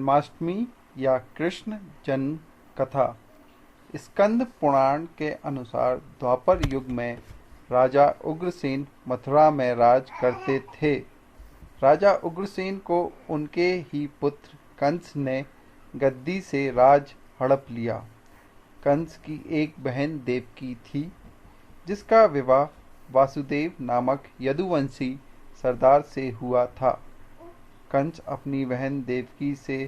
जन्माष्टमी या कृष्ण जन्म कथा। स्कंद पुराण के अनुसार द्वापर युग में राजा उग्रसेन मथुरा में राज करते थे। राजा उग्रसेन को उनके ही पुत्र कंस ने गद्दी से राज हड़प लिया। कंस की एक बहन देवकी थी, जिसका विवाह वासुदेव नामक यदुवंशी सरदार से हुआ था। कंस अपनी बहन देवकी से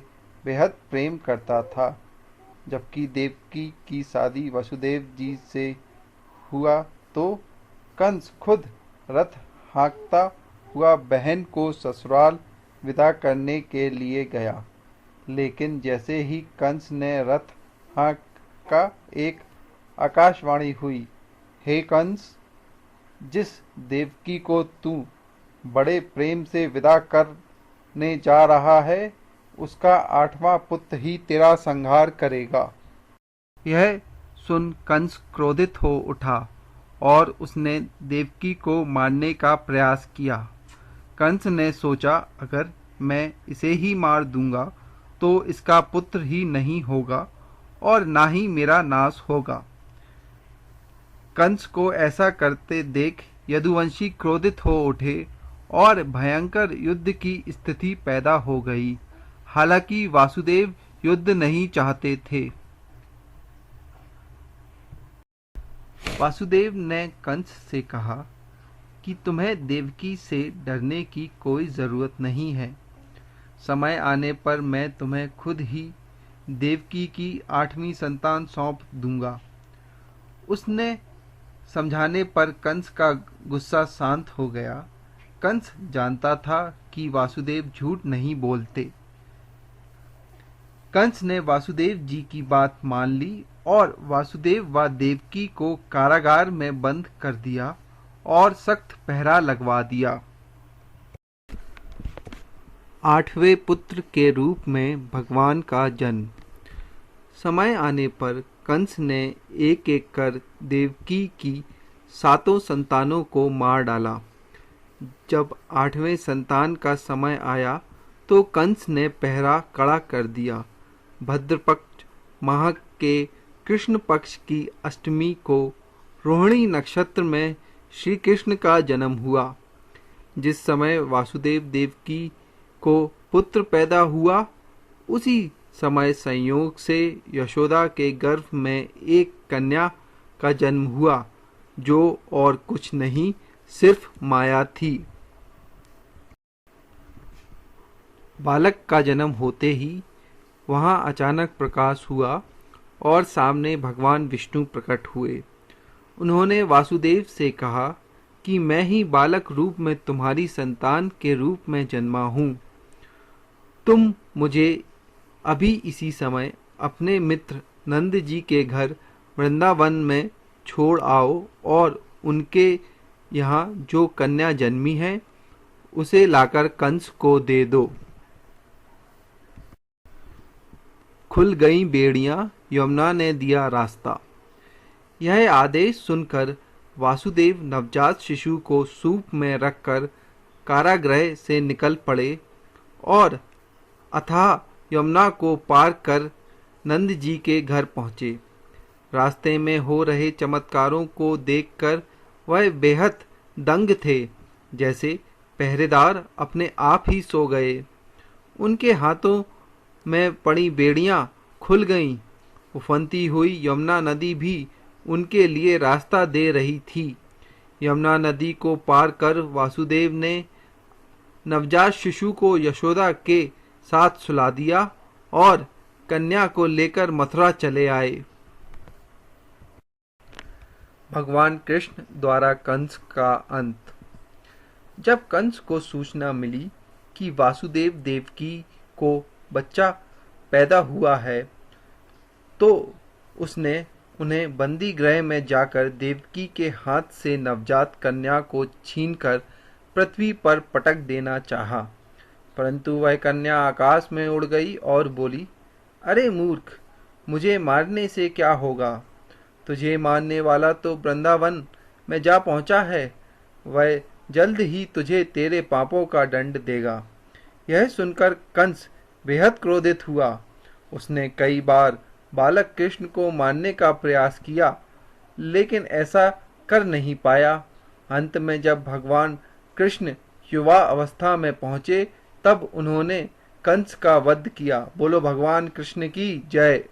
बेहद प्रेम करता था, जबकि देवकी की शादी वसुदेव जी से हुआ तो कंस खुद रथ हाँकता हुआ बहन को ससुराल विदा करने के लिए गया। लेकिन जैसे ही कंस ने रथ हाँका, एक आकाशवाणी हुई, हे कंस, जिस देवकी को तू बड़े प्रेम से विदा करने जा रहा है, उसका 8वां पुत्र ही तेरा संहार करेगा। यह सुन कंस क्रोधित हो उठा और उसने देवकी को मारने का प्रयास किया। कंस ने सोचा, अगर मैं इसे ही मार दूंगा तो इसका पुत्र ही नहीं होगा और ना ही मेरा नाश होगा। कंस को ऐसा करते देख यदुवंशी क्रोधित हो उठे और भयंकर युद्ध की स्थिति पैदा हो गई। हालांकि वासुदेव युद्ध नहीं चाहते थे। वासुदेव ने कंस से कहा कि तुम्हें देवकी से डरने की कोई जरूरत नहीं है। समय आने पर मैं तुम्हें खुद ही देवकी की 8वीं संतान सौंप दूंगा। उसने समझाने पर कंस का गुस्सा शांत हो गया। कंस जानता था कि वासुदेव झूठ नहीं बोलते। कंस ने वासुदेव जी की बात मान ली और वासुदेव व देवकी को कारागार में बंद कर दिया और सख्त पहरा लगवा दिया। 8वें पुत्र के रूप में भगवान का जन्म। समय आने पर कंस ने एक एक कर देवकी की 7 संतानों को मार डाला। जब 8वें संतान का समय आया तो कंस ने पहरा कड़ा कर दिया। भद्रपक्ष माह के कृष्ण पक्ष की अष्टमी को रोहिणी नक्षत्र में श्री कृष्ण का जन्म हुआ। जिस समय वासुदेव देवकी को पुत्र पैदा हुआ, उसी समय संयोग से यशोदा के गर्भ में एक कन्या का जन्म हुआ, जो और कुछ नहीं, सिर्फ माया थी। बालक का जन्म होते ही वहां अचानक प्रकाश हुआ और सामने भगवान विष्णु प्रकट हुए। उन्होंने वासुदेव से कहा कि मैं ही बालक रूप में तुम्हारी संतान के रूप में जन्मा हूँ। तुम मुझे अभी इसी समय अपने मित्र नंद जी के घर वृंदावन में छोड़ आओ और उनके यहाँ जो कन्या जन्मी है उसे लाकर कंस को दे दो। खुल गई बेड़ियां, यमुना ने दिया रास्ता। यह आदेश सुनकर वासुदेव नवजात शिशु को सूप में रखकर कारागृह से निकल पड़े और अथाह यमुना को पार कर नंद जी के घर पहुँचे। रास्ते में हो रहे चमत्कारों को देखकर वह बेहद दंग थे, जैसे पहरेदार अपने आप ही सो गए। उनके हाथों में पड़ी बेड़ियां खुल गईं। उफनती हुई यमुना नदी भी उनके लिए रास्ता दे रही थी। यमुना नदी को पार कर वासुदेव ने नवजात शिशु को यशोदा के साथ सुला दिया और कन्या को लेकर मथुरा चले आए। भगवान कृष्ण द्वारा कंस का अंत। जब कंस को सूचना मिली कि वासुदेव देवकी को बच्चा पैदा हुआ है, तो उसने उन्हें बंदी गृह में जाकर देवकी के हाथ से नवजात कन्या को छीनकर पृथ्वी पर पटक देना चाहा। परंतु वह कन्या आकाश में उड़ गई और बोली, अरे मूर्ख, मुझे मारने से क्या होगा? तुझे मारने वाला तो वृंदावन में जा पहुंचा है। वह जल्द ही तुझे तेरे पापों का दंड देगा। यह सुनकर कंस बेहद क्रोधित हुआ। उसने कई बार बालक कृष्ण को मारने का प्रयास किया, लेकिन ऐसा कर नहीं पाया। अंत में जब भगवान कृष्ण युवा अवस्था में पहुंचे, तब उन्होंने कंस का वध किया। बोलो भगवान कृष्ण की जय।